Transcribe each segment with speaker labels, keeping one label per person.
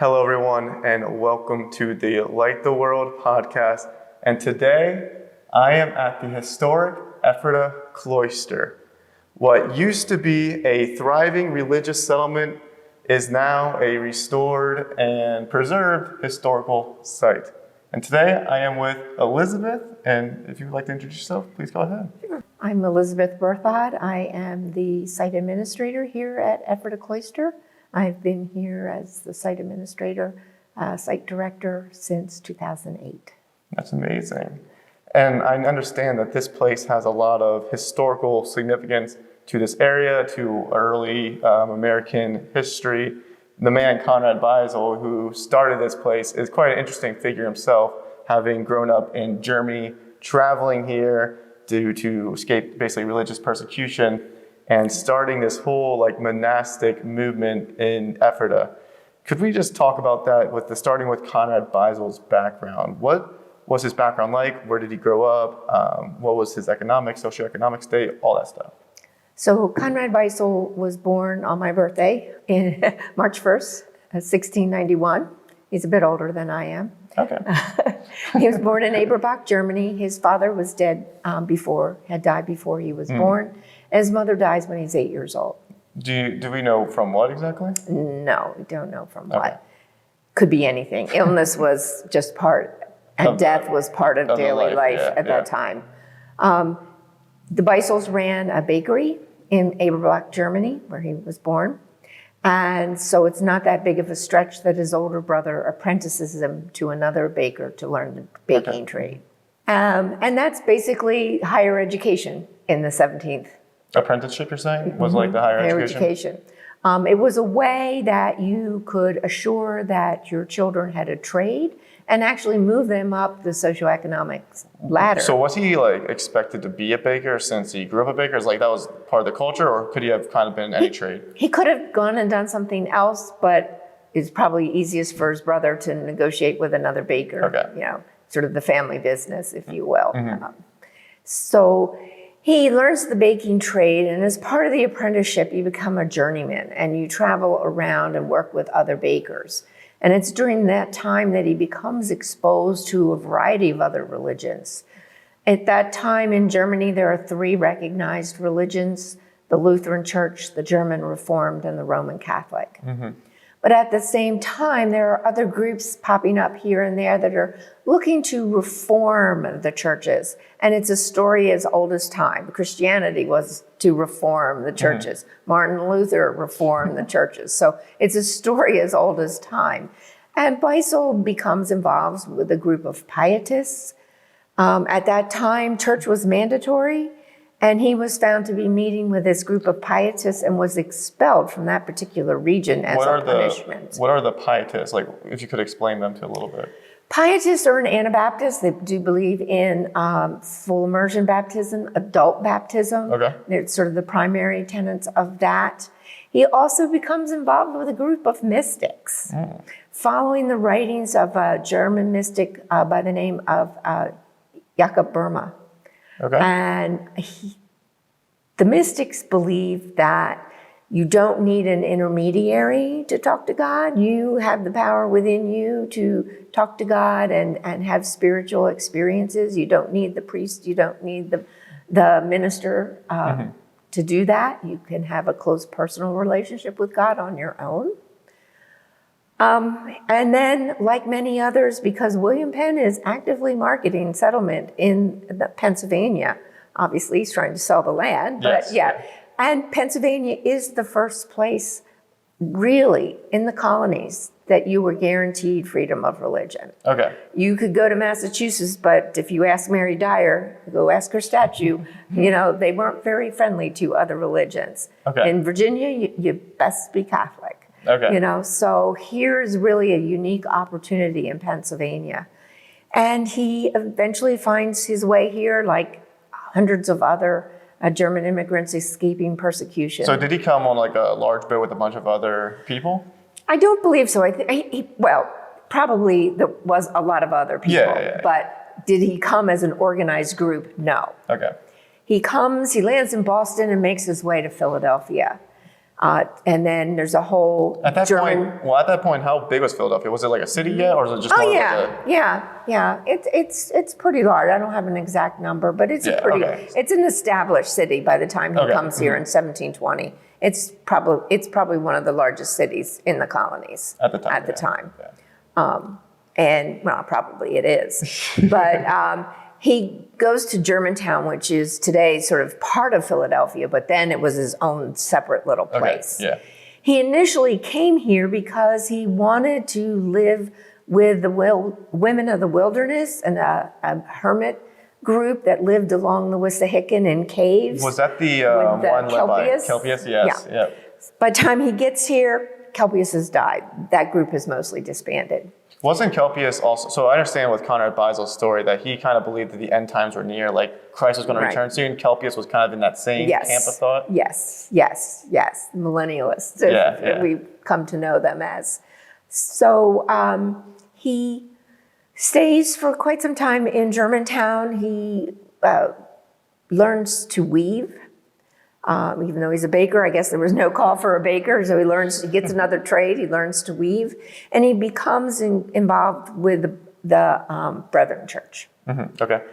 Speaker 1: Hello, everyone, and welcome to the Light the World podcast. And today, I am at the historic Ephrata Cloister. What used to be a thriving religious settlement is now a restored and preserved historical site. And today, I am with Elizabeth, and if you would like to introduce yourself, please go ahead.
Speaker 2: Sure. I'm Elizabeth Berthod. I am the site administrator here at Ephrata Cloister. I've been here as the site administrator, site director since 2008.
Speaker 1: That's amazing. And I understand that this place has a lot of historical significance to this area, to early American history. The man, Conrad Beisel, who started this place, is quite an interesting figure himself, having grown up in Germany, traveling here due to escape basically religious persecution, and starting this whole monastic movement in Ephrata. Could we just talk about that starting with Conrad Beisel's background? What was his background like? Where did he grow up? What was his socioeconomic state? All that stuff.
Speaker 2: So Conrad Beisel was born on my birthday in March 1st, 1691. He's a bit older than I am.
Speaker 1: Okay.
Speaker 2: He was born in Eberbach, Germany. His father was dead had died before he was born. And his mother dies when he's 8 years old.
Speaker 1: Do we know from what exactly?
Speaker 2: No, we don't know from what. Could be anything. Illness was just part, and death was part of daily life at that time. The Beisels ran a bakery in Eberbach, Germany, where he was born. And so it's not that big of a stretch that his older brother apprentices him to another baker to learn the baking trade. And that's basically higher education in the 17th.
Speaker 1: Apprenticeship, you're saying, was like the higher education?
Speaker 2: It was a way that you could assure that your children had a trade and actually move them up the socioeconomic ladder.
Speaker 1: So was he expected to be a baker since he grew up a baker? Is that was part of the culture, or could he have kind of been any trade?
Speaker 2: He could have gone and done something else, but it's probably easiest for his brother to negotiate with another baker.
Speaker 1: Okay.
Speaker 2: Sort of the family business, if you will. So he learns the baking trade, and as part of the apprenticeship, you become a journeyman, and you travel around and work with other bakers. And it's during that time that he becomes exposed to a variety of other religions. At that time in Germany, there are 3 recognized religions: the Lutheran Church, the German Reformed, and the Roman Catholic. But at the same time, there are other groups popping up here and there that are looking to reform the churches. And it's a story as old as time. Christianity was to reform the churches. Martin Luther reformed the churches. So it's a story as old as time. And Beisel becomes involved with a group of pietists. At that time, church was mandatory. And he was found to be meeting with this group of pietists and was expelled from that particular region as a punishment.
Speaker 1: What are the pietists? If you could explain them to a little bit.
Speaker 2: Pietists are an Anabaptist. They do believe in full immersion baptism, adult baptism.
Speaker 1: Okay.
Speaker 2: They're sort of the primary tenets of that. He also becomes involved with a group of mystics, following the writings of a German mystic by the name of Jakob Burma.
Speaker 1: Okay.
Speaker 2: And the mystics believe that you don't need an intermediary to talk to God. You have the power within you to talk to God and have spiritual experiences. You don't need the priest. You don't need the minister to do that. You can have a close personal relationship with God on your own. And then, like many others, because William Penn is actively marketing settlement in Pennsylvania, obviously he's trying to sell the land, but and Pennsylvania is the first place really in the colonies that you were guaranteed freedom of religion.
Speaker 1: Okay.
Speaker 2: You could go to Massachusetts, but if you ask Mary Dyer, go ask her statue, they weren't very friendly to other religions.
Speaker 1: Okay.
Speaker 2: In Virginia, you best be Catholic.
Speaker 1: Okay.
Speaker 2: So here's really a unique opportunity in Pennsylvania. And he eventually finds his way here, like hundreds of other German immigrants escaping persecution.
Speaker 1: So did he come on a large boat with a bunch of other people?
Speaker 2: I don't believe so. Probably there was a lot of other people. But did he come as an organized group? No.
Speaker 1: Okay.
Speaker 2: He lands in Boston and makes his way to Philadelphia. And then there's a whole
Speaker 1: At that
Speaker 2: German.
Speaker 1: point, how big was Philadelphia? Was it like a city yet, or was it just more
Speaker 2: Yeah. It's pretty large. I don't have an exact number, but it's it's an established city by the time he comes here in 1720. It's probably one of the largest cities in the colonies
Speaker 1: at the time.
Speaker 2: Yeah. And well, probably it is, but he goes to Germantown, which is today sort of part of Philadelphia, but then it was his own separate little place.
Speaker 1: Okay. Yeah.
Speaker 2: He initially came here because he wanted to live with the women of the wilderness and a hermit group that lived along the Wissahickon in caves.
Speaker 1: Was that the one led by Kelpius? Yes.
Speaker 2: Yeah. By the time he gets here, Kelpius has died. That group is mostly disbanded.
Speaker 1: Wasn't Kelpius also, so I understand with Conrad Beisel's story that he kind of believed that the end times were near, like Christ was going to return soon. Kelpius was kind of in that same camp of thought?
Speaker 2: Yes. Millennialists, if we come to know them as. So he stays for quite some time in Germantown. He learns to weave. Even though he's a baker, I guess there was no call for a baker, so he gets another trade, he learns to weave, and he becomes involved with the Brethren Church.
Speaker 1: Mm-hmm. Okay.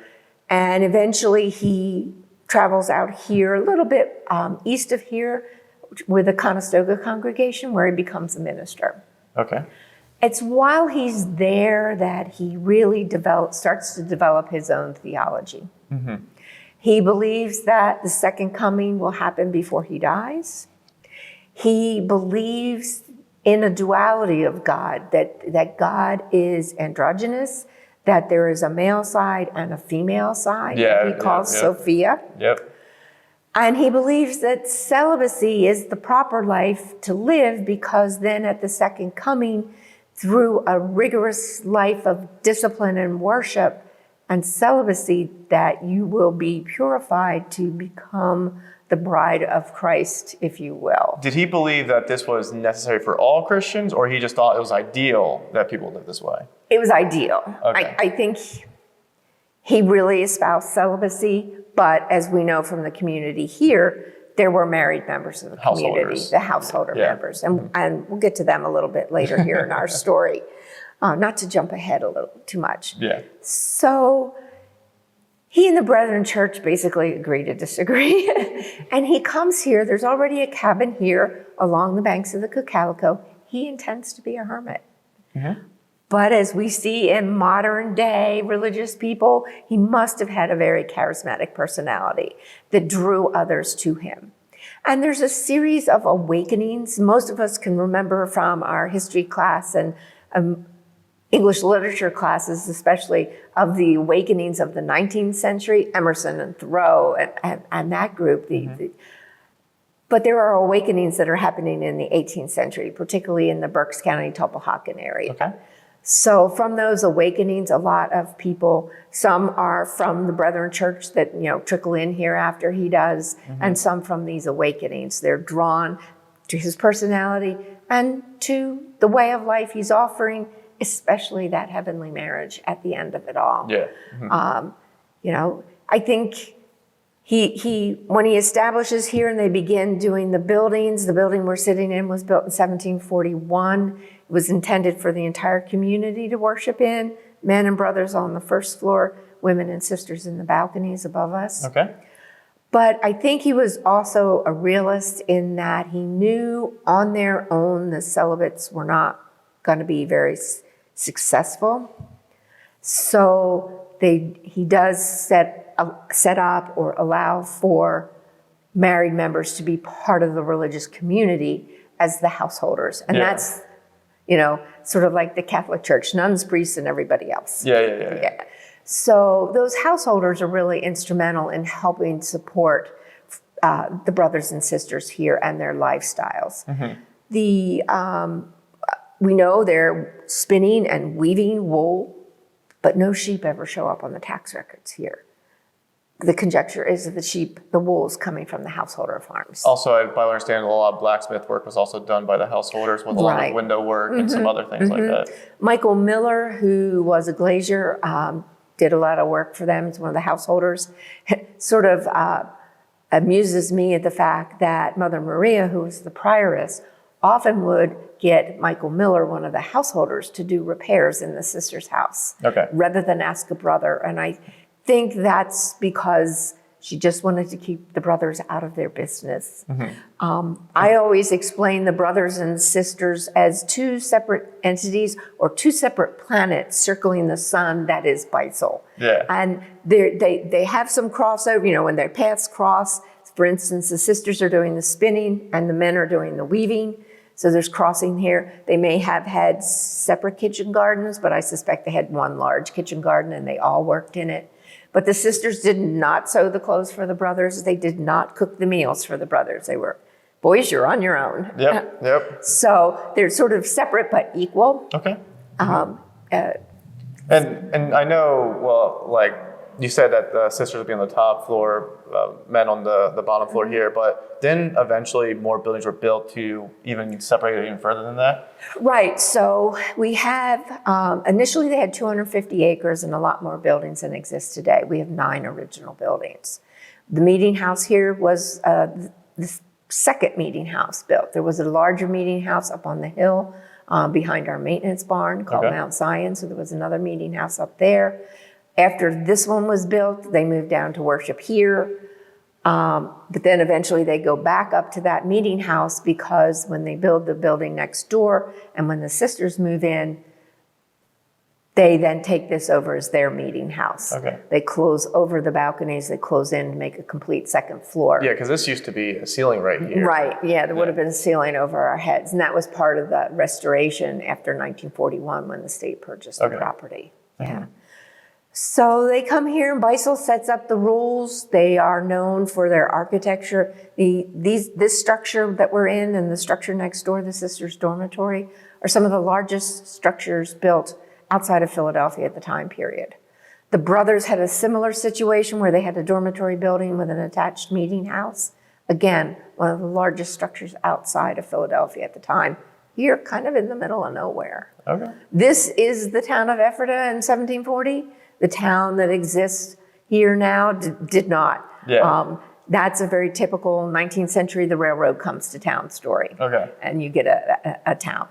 Speaker 2: And eventually he travels out here, a little bit east of here, with the Conestoga congregation, where he becomes a minister.
Speaker 1: Okay.
Speaker 2: It's while he's there that he really starts to develop his own theology. Mm-hmm. He believes that the second coming will happen before he dies. He believes in a duality of God, that God is androgynous, that there is a male side and a female side that he calls Sophia.
Speaker 1: Yep.
Speaker 2: And he believes that celibacy is the proper life to live, because then at the second coming, through a rigorous life of discipline and worship and celibacy, that you will be purified to become the bride of Christ, if you will.
Speaker 1: Did he believe that this was necessary for all Christians, or he just thought it was ideal that people live this way?
Speaker 2: It was ideal.
Speaker 1: Okay.
Speaker 2: I think he really espoused celibacy, but as we know from the community here, there were married members of the community, the householder members, and we'll get to them a little bit later here in our story. Not to jump ahead a little too much. Yeah. So he and the Brethren Church basically agree to disagree. And he comes here. There's already a cabin here along the banks of the Cocalico. He intends to be a hermit. Mm-hmm. But as we see in modern day religious people, he must have had a very charismatic personality that drew others to him. And there's a series of awakenings. Most of us can remember from our history class and English literature classes, especially, of the awakenings of the 19th century, Emerson and Thoreau and that group. But there are awakenings that are happening in the 18th century, particularly in the Berks County, Tulpehocken area. Okay. So from those awakenings, a lot of people, some are from the Brethren Church that, trickle in here after he does, and some from these awakenings. They're drawn to his personality and to the way of life he's offering, especially that heavenly marriage at the end of it all. Yeah. Mm-hmm. I think he when he establishes here and they begin doing the buildings, the building we're sitting in was built in 1741. It was intended for the entire community to worship in, men and brothers on the first floor, women and sisters in the balconies above us. Okay. But I think he was also a realist in that he knew on their own the celibates were not going to be very successful. So he does set up or allow for married members to be part of the religious community as the householders. And that's, sort of like the Catholic Church, nuns, priests, and everybody else. Yeah. So those householders are really instrumental in helping support the brothers and sisters here and their lifestyles. Mm-hmm. We know they're spinning and weaving wool, but no sheep ever show up on the tax records here. The conjecture is that the wool is coming from the householder farms. Also, by my understanding, a lot of blacksmith work was also done by the householders with a lot of window work and some other things like that. Michael Miller, who was a glazier, did a lot of work for them. He's one of the householders. Sort of amuses me at the fact that Mother Maria, who was the prioress, often would get Michael Miller, one of the householders, to do repairs in the sister's house, rather than ask a brother. And I think that's because she just wanted to keep the brothers out of their business. I always explain the brothers and sisters as two separate entities or two separate planets circling the sun that is Beisel. And they have some crossover, you know, when their paths cross. For instance, the sisters are doing the spinning and the men are doing the weaving. So there's crossing here. They may have had separate kitchen gardens, but I suspect they had one large kitchen garden and they all worked in it. But the sisters did not sew the clothes for the brothers. They did not cook the meals for the brothers. They were, boys, you're on your own. So they're sort of separate but equal.
Speaker 1: And I know, well, like you said that the sisters would be on the top floor, men on the bottom floor here, but then eventually more buildings were built to even separate it even further than that?
Speaker 2: Right, so we have, initially they had 250 acres and a lot more buildings than exist today. We have 9 original buildings. The meeting house here was the second meeting house built. There was a larger meeting house up on the hill behind our maintenance barn called Mount Zion, so there was another meeting house up there. After this one was built, they moved down to worship here. But then eventually they go back up to that meeting house because when they build the building next door and when the sisters move in, they then take this over as their meeting house. They close over the balconies, they close in to make a complete second floor.
Speaker 1: Yeah, because this used to be a ceiling right here.
Speaker 2: Right, yeah, there would have been a ceiling over our heads. And that was part of the restoration after 1941 when the state purchased the property. So they come here and Beisel sets up the rules. They are known for their architecture. This structure that we're in and the structure next door, the sisters' dormitory, are some of the largest structures built outside of Philadelphia at the time period. The brothers had a similar situation where they had a dormitory building with an attached meeting house. Again, one of the largest structures outside of Philadelphia at the time. Here, kind of in the middle of nowhere. This is the town of Ephrata in 1740. The town that exists here now did not. That's a very typical 19th century, the railroad comes to town story. And you get a town.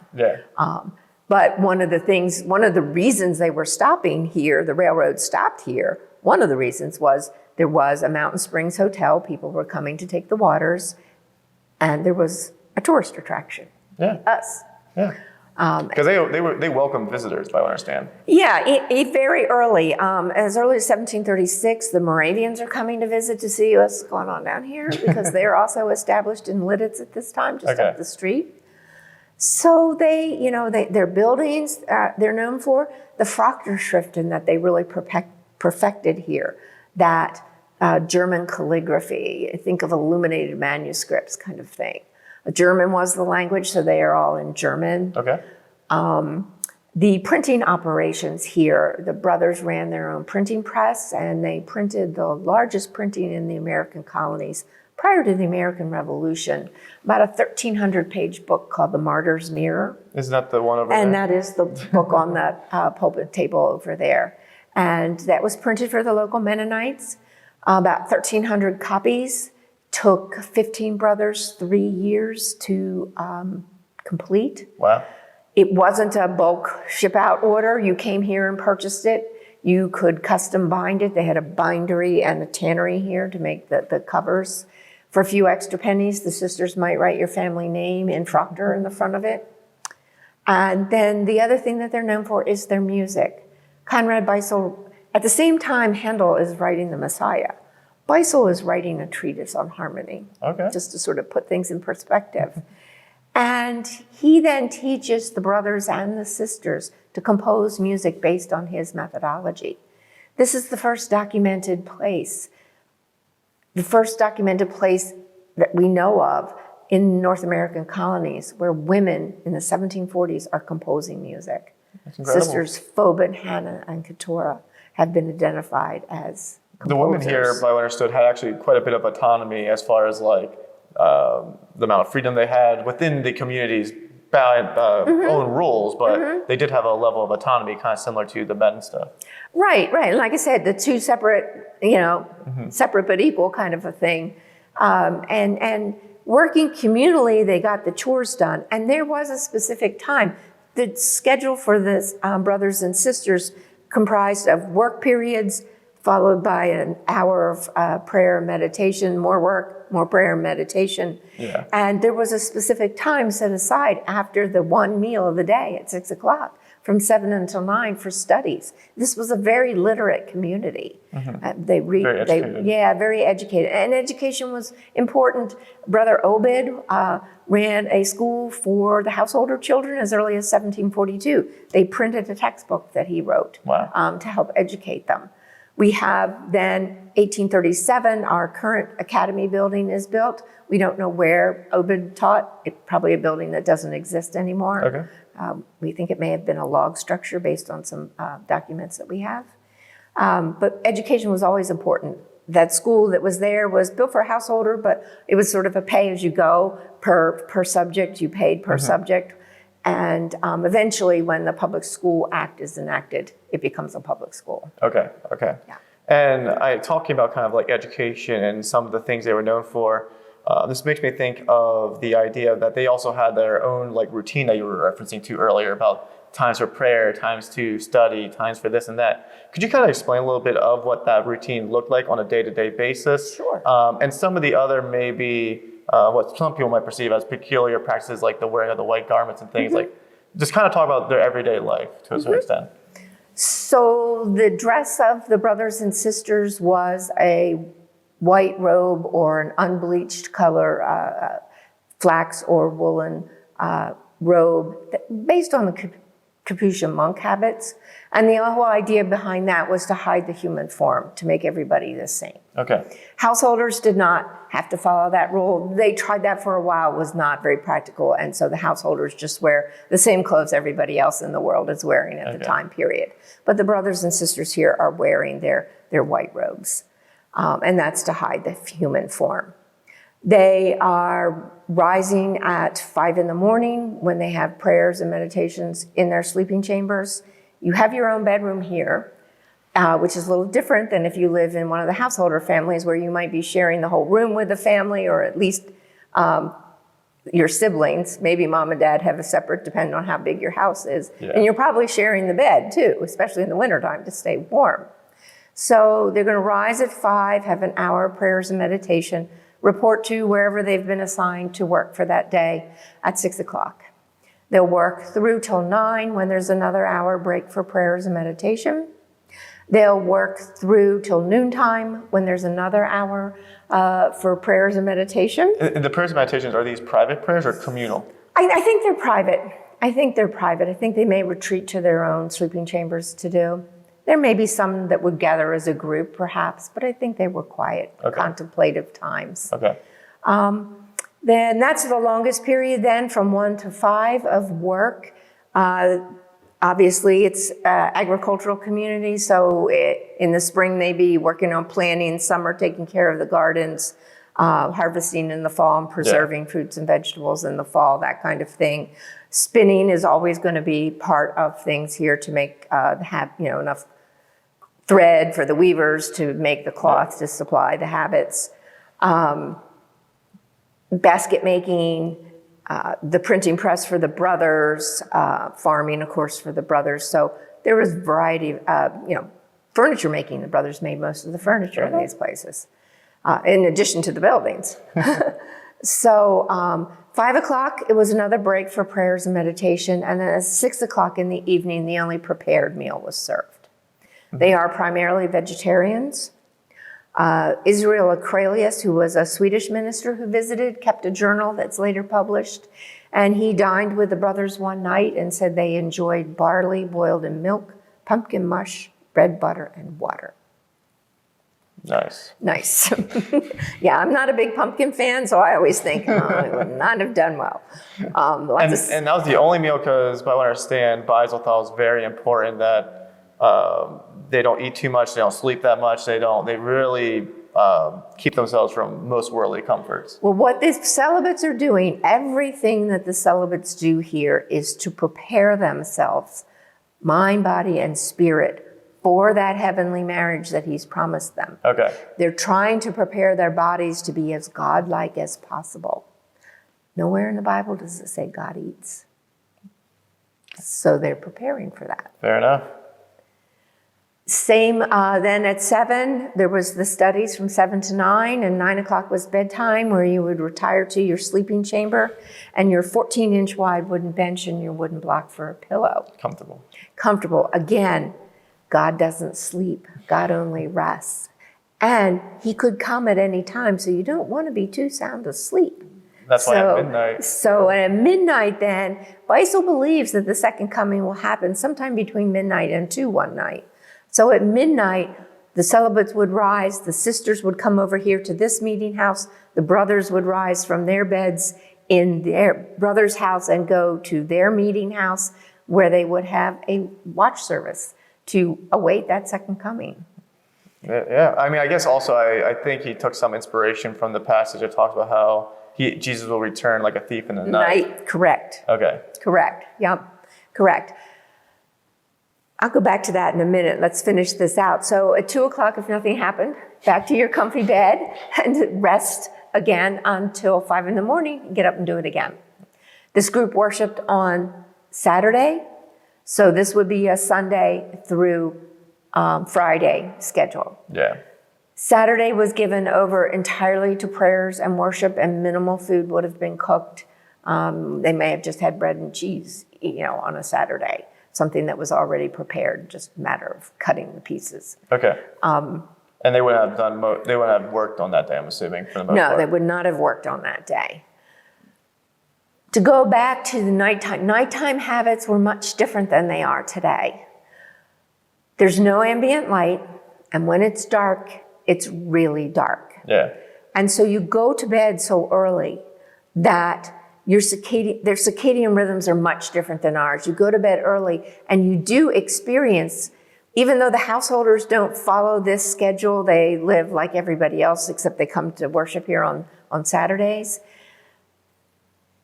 Speaker 2: But one of the reasons they were stopping here, the railroad stopped here, one of the reasons was there was a Mountain Springs hotel, people were coming to take the waters, and there was a tourist attraction, us.
Speaker 1: Because they welcome visitors, if I understand.
Speaker 2: Very early. As early as 1736, the Moravians are coming to visit to see what's going on down here because they're also established in Lidditz at this time, just up the street. So their buildings, they're known for the Frachterschriften that they really perfected here. That German calligraphy, think of illuminated manuscripts kind of thing. German was the language, so they are all in German. The printing operations here, the brothers ran their own printing press, and they printed the largest printing in the American colonies prior to the American Revolution, about a 1,300-page book called The Martyr's Mirror.
Speaker 1: Isn't that the one over there?
Speaker 2: And that is the book on that pulpit table over there. And that was printed for the local Mennonites, about 1,300 copies. Took 15 brothers 3 years to complete. It wasn't a bulk ship out order. You came here and purchased it. You could custom bind it. They had a bindery and a tannery here to make the covers. For a few extra pennies, the sisters might write your family name in Proctor in the front of it. And then the other thing that they're known for is their music. Conrad Beisel, at the same time Handel is writing the Messiah, Beisel is writing a treatise on harmony, just to sort of put things in perspective. And he then teaches the brothers and the sisters to compose music based on his methodology. This is the first documented place that we know of in North American colonies where women in the 1740s are composing music. Sisters Phoebe, Hannah, and Keturah have been identified as composers.
Speaker 1: The women here, by what I understood, had actually quite a bit of autonomy as far as like the amount of freedom they had within the community's own rules, but they did have a level of autonomy kind of similar to the men and stuff. Right.
Speaker 2: And like I said, the two separate, separate but equal kind of a thing. And working communally, they got the chores done. And there was a specific time. The schedule for the brothers and sisters comprised of work periods, followed by an hour of prayer and meditation, more work, more prayer and meditation.
Speaker 1: Yeah.
Speaker 2: And there was a specific time set aside after the one meal of the day at 6 o'clock, from 7 until 9 for studies. This was a very literate community. They read,
Speaker 1: Very educated.
Speaker 2: very educated. And education was important. Brother Obed ran a school for the householder children as early as 1742. They printed a textbook that he wrote to help educate them. We have then 1837, our current academy building is built. We don't know where Obed taught. It's probably a building that doesn't exist anymore.
Speaker 1: Okay.
Speaker 2: We think it may have been a log structure based on some documents that we have. But education was always important. That school that was there was built for a householder, but it was sort of a pay-as-you-go per subject. You paid per subject. And eventually, when the Public School Act is enacted, it becomes a public school.
Speaker 1: Okay.
Speaker 2: Yeah.
Speaker 1: And talking about kind of like education and some of the things they were known for, this makes me think of the idea that they also had their own like routine that you were referencing to earlier about times for prayer, times to study, times for this and that. Could you kind of explain a little bit of what that routine looked like on a day-to-day basis?
Speaker 2: Sure.
Speaker 1: And some of the other maybe what some people might perceive as peculiar practices like the wearing of the white garments and things like, just kind of talk about their everyday life to a certain extent.
Speaker 2: So the dress of the brothers and sisters was a white robe or an unbleached color, flax or woolen robe based on the Capuchin monk habits. And the whole idea behind that was to hide the human form, to make everybody the same.
Speaker 1: Okay.
Speaker 2: Householders did not have to follow that rule. They tried that for a while, it was not very practical. And so the householders just wear the same clothes everybody else in the world is wearing at the time period. But the brothers and sisters here are wearing their white robes. And that's to hide the human form. They are rising at 5 in the morning when they have prayers and meditations in their sleeping chambers. You have your own bedroom here, which is a little different than if you live in one of the householder families where you might be sharing the whole room with the family, or at least your siblings. Maybe mom and dad have a separate, depending on how big your house is.
Speaker 1: Yeah.
Speaker 2: And you're probably sharing the bed too, especially in the wintertime to stay warm. So they're going to rise at 5, have an hour of prayers and meditation, report to wherever they've been assigned to work for that day at 6 o'clock. They'll work through till 9 when there's another hour break for prayers and meditation. They'll work through till noontime when there's another hour for prayers and meditation.
Speaker 1: And the prayers and meditations, are these private prayers or communal?
Speaker 2: I think they're private. I think they may retreat to their own sleeping chambers to do. There may be some that would gather as a group, perhaps, but I think they were quiet, contemplative times.
Speaker 1: Okay.
Speaker 2: Then that's the longest period then, from 1 to 5 of work. Obviously, it's agricultural community, so in the spring they be working on planting, summer taking care of the gardens, harvesting in the fall and preserving fruits and vegetables in the fall, that kind of thing. Spinning is always going to be part of things here to make enough thread for the weavers to make the cloth to supply the habits. Basket making, the printing press for the brothers, farming, of course, for the brothers. So there was a variety of, furniture making. The brothers made most of the furniture in these places, in addition to the buildings. So 5 o'clock, it was another break for prayers and meditation. And then at 6 o'clock in the evening, the only prepared meal was served. They are primarily vegetarians. Israel Acrelius, who was a Swedish minister who visited, kept a journal that's later published. And he dined with the brothers one night and said they enjoyed barley boiled in milk, pumpkin mush, bread, butter, and water.
Speaker 1: Nice.
Speaker 2: Yeah, I'm not a big pumpkin fan, so I always think, I would not have done well.
Speaker 1: And that was the only meal because, by what I understand, Beisel thought it was very important that they don't eat too much, they don't sleep that much, they really keep themselves from most worldly comforts.
Speaker 2: Well, what the celibates are doing, everything that the celibates do here is to prepare themselves, mind, body, and spirit, for that heavenly marriage that he's promised them.
Speaker 1: Okay.
Speaker 2: They're trying to prepare their bodies to be as godlike as possible. Nowhere in the Bible does it say God eats. So they're preparing for that.
Speaker 1: Fair enough.
Speaker 2: Same, then at 7, there was the studies from 7 to 9, and 9 o'clock was bedtime, where you would retire to your sleeping chamber and your 14-inch wide wooden bench and your wooden block for a pillow.
Speaker 1: Comfortable.
Speaker 2: Comfortable. Again, God doesn't sleep. God only rests. And he could come at any time, so you don't want to be too sound asleep.
Speaker 1: That's why at midnight.
Speaker 2: So at midnight then, Beisel believes that the second coming will happen sometime between midnight and 2 one night. So at midnight, the celibates would rise, the sisters would come over here to this meeting house, the brothers would rise from their beds in their brother's house and go to their meeting house, where they would have a watch service to await that second coming.
Speaker 1: Yeah, I mean, I guess also I think he took some inspiration from the passage that talks about how Jesus will return like a thief in the night.
Speaker 2: Correct.
Speaker 1: Okay.
Speaker 2: Correct. Yep. Correct. I'll go back to that in a minute. Let's finish this out. So at 2 o'clock, if nothing happened, back to your comfy bed and rest again until 5 in the morning. Get up and do it again. This group worshiped on Saturday. So this would be a Sunday through Friday schedule.
Speaker 1: Yeah.
Speaker 2: Saturday was given over entirely to prayers and worship, and minimal food would have been cooked. They may have just had bread and cheese, on a Saturday, something that was already prepared, just a matter of cutting the pieces.
Speaker 1: Okay. And they wouldn't have worked on that day, I'm assuming, for the most part.
Speaker 2: No, they would not have worked on that day. To go back to the nighttime habits were much different than they are today. There's no ambient light, and when it's dark, it's really dark.
Speaker 1: Yeah.
Speaker 2: And so you go to bed so early that their circadian rhythms are much different than ours. You go to bed early and you do experience, even though the householders don't follow this schedule, they live like everybody else, except they come to worship here on Saturdays.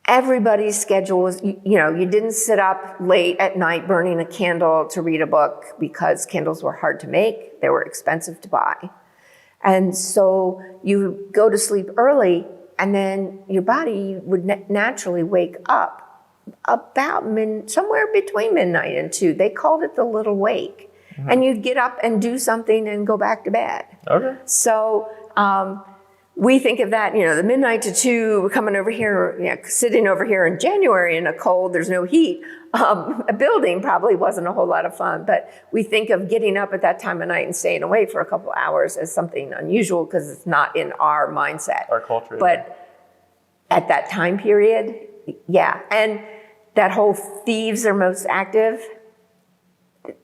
Speaker 2: Everybody's schedule was, you didn't sit up late at night burning a candle to read a book, because candles were hard to make. They were expensive to buy. And so you go to sleep early, and then your body would naturally wake up about somewhere between midnight and 2. They called it the little wake. Mm-hmm. And you'd get up and do something and go back to bed. Okay. So we think of that, the midnight to 2, we're coming over here, sitting over here in January in a cold, there's no heat. A building probably wasn't a whole lot of fun, but we think of getting up at that time of night and staying awake for a couple of hours as something unusual, because it's not in our mindset.
Speaker 1: Our culture.
Speaker 2: But at that time period, yeah. And that whole thieves are most active,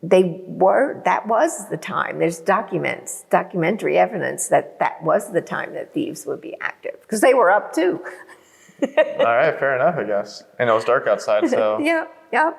Speaker 2: that was the time. There's documentary evidence that was the time that thieves would be active, because they were up too.
Speaker 1: All right, fair enough, I guess. And it was dark outside, so.
Speaker 2: Yeah.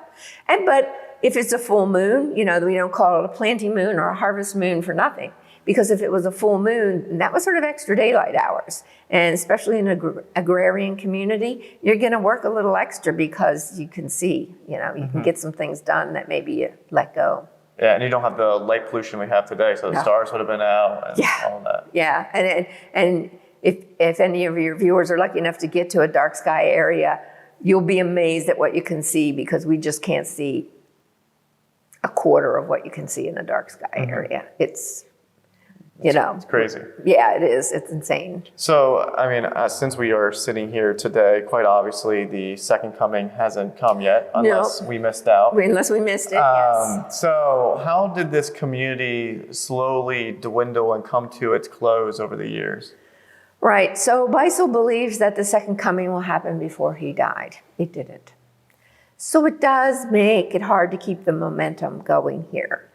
Speaker 2: But if it's a full moon, we don't call it a planting moon or a harvest moon for nothing. Because if it was a full moon, that was sort of extra daylight hours. And especially in an agrarian community, you're going to work a little extra, because you can see, you can get some things done that maybe you let go.
Speaker 1: Yeah, and you don't have the light pollution we have today, so the stars would have been out and all of that.
Speaker 2: Yeah, and if any of your viewers are lucky enough to get to a dark sky area, you'll be amazed at what you can see, because we just can't see a quarter of what you can see in a dark sky area. It's
Speaker 1: crazy.
Speaker 2: Yeah, it is. It's insane.
Speaker 1: So, I mean, since we are sitting here today, quite obviously the second coming hasn't come yet, unless we missed out.
Speaker 2: Unless we missed it, yes.
Speaker 1: So, how did this community slowly dwindle and come to its close over the years?
Speaker 2: Right. So, Beisel believes that the second coming will happen before he died. It didn't. So, it does make it hard to keep the momentum going here.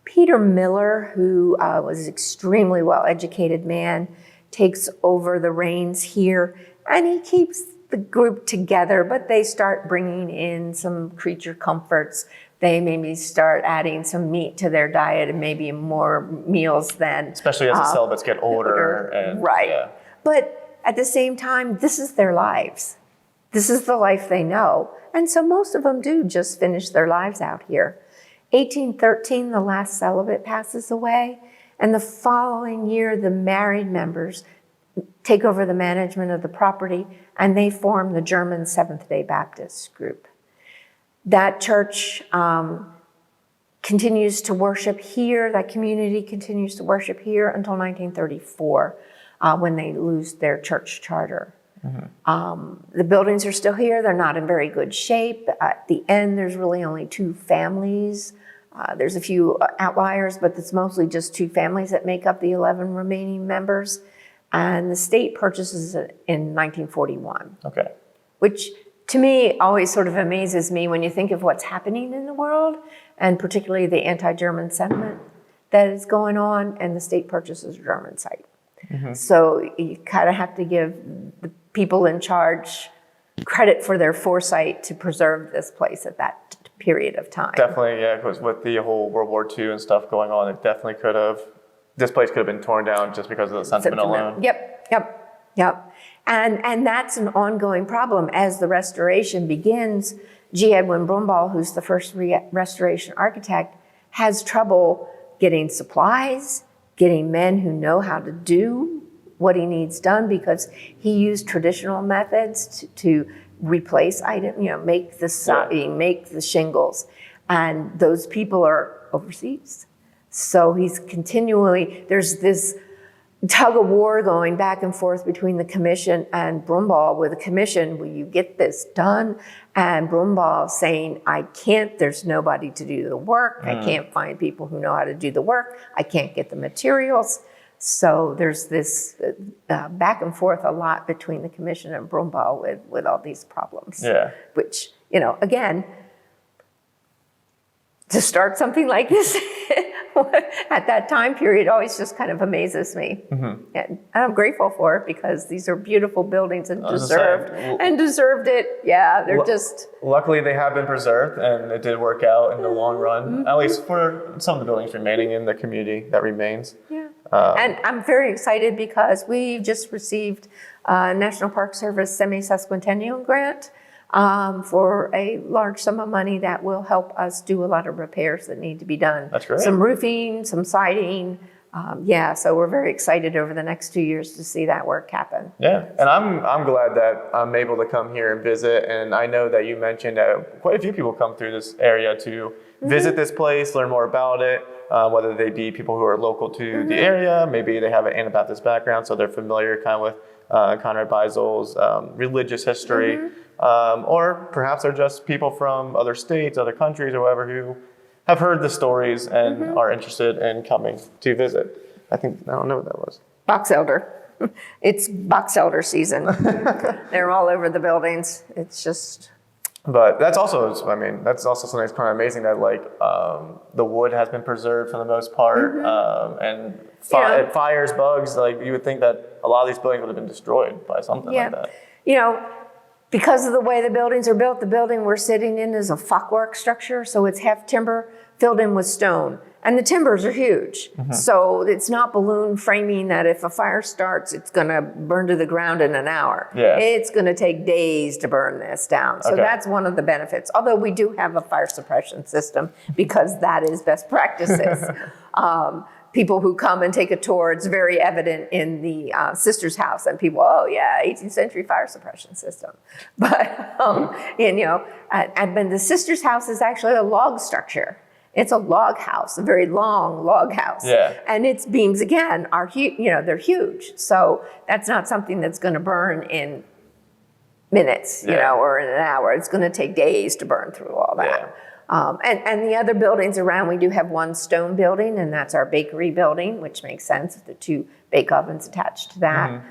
Speaker 2: Peter Miller, who was an extremely well-educated man, takes over the reins here, and he keeps the group together, but they start bringing in some creature comforts. They maybe start adding some meat to their diet and maybe more meals than...
Speaker 1: Especially as the celibates get older.
Speaker 2: Right. Yeah. But at the same time, this is their lives. This is the life they know. And so most of them do just finish their lives out here. 1813, the last celibate passes away, and the following year, the married members take over the management of the property, and they form the German Seventh-day Baptist group. That church continues to worship here, that community continues to worship here until 1934, when they lose their church charter. The buildings are still here. They're not in very good shape. At the end, there's really only 2 families. There's a few outliers, but it's mostly just 2 families that make up the 11 remaining members. And the state purchases it in 1941.
Speaker 1: Okay.
Speaker 2: Which to me always sort of amazes me when you think of what's happening in the world, and particularly the anti-German sentiment that is going on, and the state purchases a German site. So you kind of have to give the people in charge credit for their foresight to preserve this place at that period of time.
Speaker 1: Definitely, yeah, because with the whole World War II and stuff going on, it definitely could have, this place could have been torn down just because of the sentiment alone.
Speaker 2: Yep. And that's an ongoing problem. As the restoration begins, G. Edwin Brumball, who's the first restoration architect, has trouble getting supplies, getting men who know how to do what he needs done, because he used traditional methods to replace items, make the siding, make the shingles. And those people are overseas. So he's continually, there's this tug of war going back and forth between the commission and Brumball, with the commission, will you get this done? And Brumball saying, I can't, there's nobody to do the work. I can't find people who know how to do the work. I can't get the materials. So there's this back and forth a lot between the commission and Brumball with all these problems.
Speaker 1: Yeah.
Speaker 2: Which, again, to start something like this at that time period always just kind of amazes me. And I'm grateful for it, because these are beautiful buildings and deserved it. Yeah, they're just...
Speaker 1: Luckily, they have been preserved, and it did work out in the long run, at least for some of the buildings remaining in the community that remains.
Speaker 2: Yeah. And I'm very excited because we just received a National Park Service semi-sesquicentennial grant for a large sum of money that will help us do a lot of repairs that need to be done.
Speaker 1: That's great.
Speaker 2: Some roofing, some siding. So we're very excited over the next 2 years to see that work happen.
Speaker 1: Yeah, and I'm glad that I'm able to come here and visit. And I know that you mentioned that quite a few people come through this area to visit this place, learn more about it, whether they be people who are local to the area, maybe they have an Anabaptist background, so they're familiar kind of with Conrad Beisel's religious history. Or perhaps they're just people from other states, other countries, or whatever, who have heard the stories and are interested in coming to visit. I don't know what that was.
Speaker 2: Box elder. It's box elder season. They're all over the buildings. It's just...
Speaker 1: But that's also something that's kind of amazing, that the wood has been preserved for the most part, and it fires, bugs. You would think that a lot of these buildings would have been destroyed by something like that.
Speaker 2: Because of the way the buildings are built, the building we're sitting in is a fachwerk structure, so it's half timber filled in with stone. And the timbers are huge. So it's not balloon framing that if a fire starts, it's going to burn to the ground in an hour.
Speaker 1: Yeah.
Speaker 2: It's going to take days to burn this down. So that's one of the benefits. Although we do have a fire suppression system, because that is best practices. People who come and take a tour, it's very evident in the sister's house, and people, 18th century fire suppression system. But, and the sister's house is actually a log structure. It's a log house, a very long log house.
Speaker 1: Yeah.
Speaker 2: And its beams, again, are they're huge. So that's not something that's going to burn in minutes, or in an hour. It's going to take days to burn through all that. And the other buildings around, we do have one stone building, and that's our bakery building, which makes sense with the 2 bake ovens attached to that.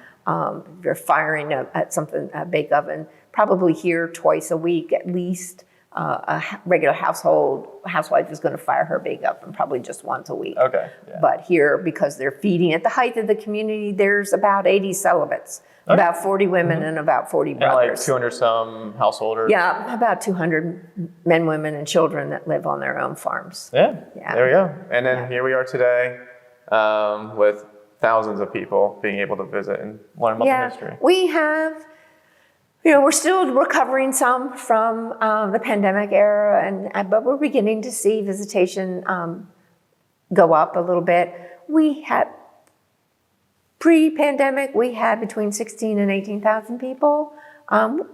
Speaker 2: You're firing a bake oven probably here twice a week at least. A regular housewife is going to fire her bake oven probably just once a week.
Speaker 1: Okay. Yeah.
Speaker 2: But here, because they're feeding at the height of the community, there's about 80 celibates. Okay. About 40 women and about 40 brothers.
Speaker 1: 200 some householders.
Speaker 2: Yeah, about 200 men, women, and children that live on their own farms.
Speaker 1: Yeah. There we go. And then here we are today with thousands of people being able to visit and learn about the history.
Speaker 2: We have We're still recovering some from the pandemic era, but we're beginning to see visitation go up a little bit. We had pre-pandemic, we had between 16 and 18,000 people.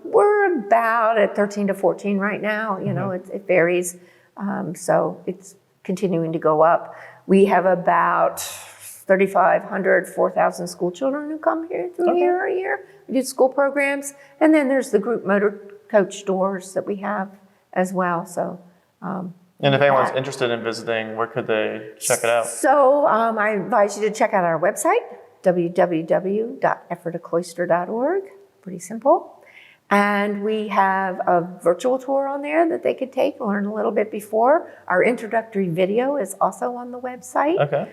Speaker 2: We're about at 13 to 14 right now. It varies, so it's continuing to go up. We have about 3,500, 4,000 school children who come here through here a year. We do school programs, and then there's the group motor coach tours that we have as well. So,
Speaker 1: and if anyone's interested in visiting, where could they check it out?
Speaker 2: So I advise you to check out our website, www.ephratacloister.org. Pretty simple. And we have a virtual tour on there that they could take, learn a little bit before. Our introductory video is also on the website.
Speaker 1: Okay.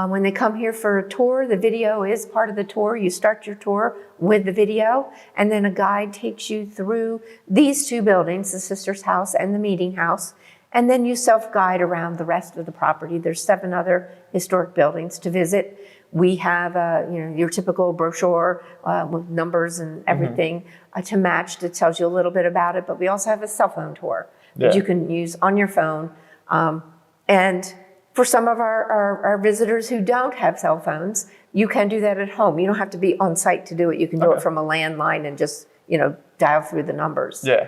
Speaker 2: When they come here for a tour, the video is part of the tour. You start your tour with the video, and then a guide takes you through these two buildings, the Sisters House and the Meeting House, and then you self-guide around the rest of the property. There's 7 other historic buildings to visit. We have your typical brochure with numbers and everything to match that tells you a little bit about it, but we also have a cell phone tour that you can use on your phone. And for some of our visitors who don't have cell phones, you can do that at home. You don't have to be on site to do it. You can do it from a landline and just, dial through the numbers.
Speaker 1: Yeah.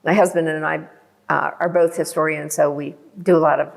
Speaker 2: My husband and I are both historians, so we do a lot of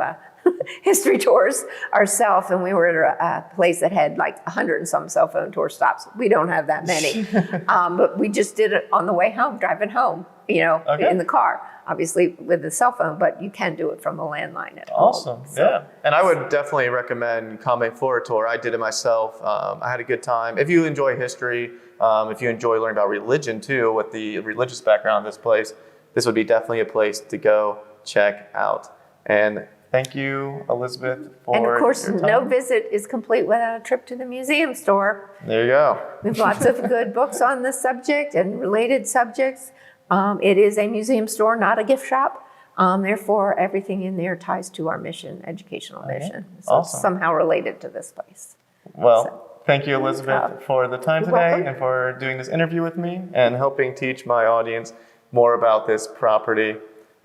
Speaker 2: history tours ourselves, and we were at a place that had like 100 and some cell phone tour stops. We don't have that many, but we just did it on the way home, driving home, in the car, obviously with the cell phone, but you can do it from a landline at home.
Speaker 1: Awesome, yeah. And I would definitely recommend Commune for a tour. I did it myself. I had a good time. If you enjoy history, if you enjoy learning about religion too, with the religious background of this place, this would be definitely a place to go check out. And thank you, Elizabeth, for
Speaker 2: And of course,
Speaker 1: your time.
Speaker 2: no visit is complete without a trip to the museum store.
Speaker 1: There you go.
Speaker 2: We have lots of good books on this subject and related subjects. It is a museum store, not a gift shop. Therefore, everything in there ties to our mission, educational mission. So
Speaker 1: Awesome.
Speaker 2: it's somehow related to this place.
Speaker 1: Well, thank you, Elizabeth, for the time today
Speaker 2: welcome.
Speaker 1: and for doing this interview with me and helping teach my audience more about this property.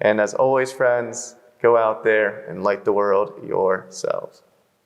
Speaker 1: And as always, friends, go out there and light the world yourselves.